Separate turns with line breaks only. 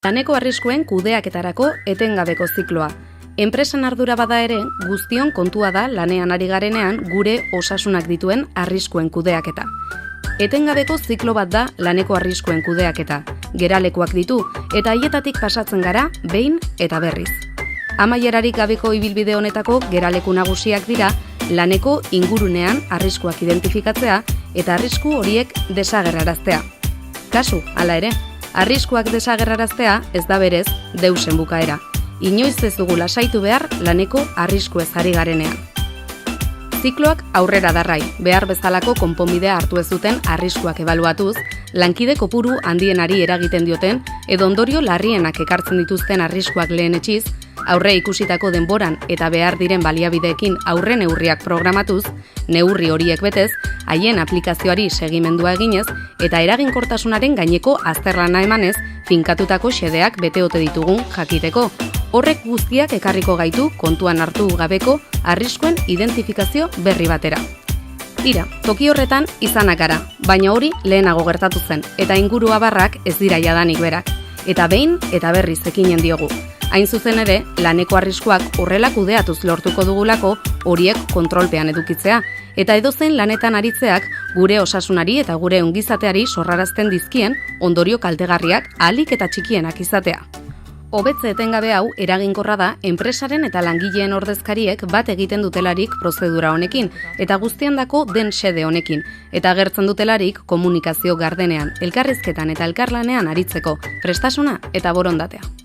Laneko arriskuen kudeaketarako etengabeko zikloa. Enpresan ardura bada ere, guztion kontua da lanean ari garenean gure osasunak dituen arriskuen kudeaketa. Etengabeko ziklo bat da laneko arriskuen kudeaketa. Geralekuak ditu eta haietatik pasatzen gara behin eta berriz. Amaierarik gabeko ibilbide honetako geraleku nagusiak dira laneko ingurunean arriskuak identifikatzea eta arrisku horiek desagerraraztea. Kasu, hala ere, arriskuak desagerraraztea ez da berez deusen bukaera. Inoiz ez dugu lasaitu behar laneko arriskuez ari garenean. Zikloak aurrera darrai, behar bezalako konponbidea hartu ez duten arriskuak ebaluatuz, lankide kopuru handienari eragiten dioten edo ondorio larrienak ekartzen dituzten arriskuak lehenetsiz, aurre ikusitako denboran eta behar diren baliabideekin aurre neurriak programatuz, neurri horiek betez, haien aplikazioari segimendua eginez eta eraginkortasunaren gaineko azterlana emanez, finkatutako xedeak bete ote ditugun jakiteko. Horrek guztiak ekarriko gaitu kontuan hartu gabeko arriskuen identifikazio berri batera. Tira, toki horretan izanak gara, baina hori lehenago gertatu zen, eta inguru abarrak ez dira jadanik berak. Eta behin eta berriz ekinen diogu. Hain zuzen ere, laneko arriskuak horrela kudeatuz lortuko dugulako horiek kontrolpean edukitzea, eta edozein lanetan aritzeak gure osasunari eta gure ongizateari sorrarazten dizkien ondorio kaltegarriak ahalik eta txikienak izatea. Hobetze etengabe hau eraginkorra da enpresaren eta langileen ordezkariek bat egiten dutelarik prozedura honekin eta guztiendako den xede honekin eta agertzen dutelarik komunikazio gardenean, elkarrizketan eta elkarlanean aritzeko prestasuna eta borondatea.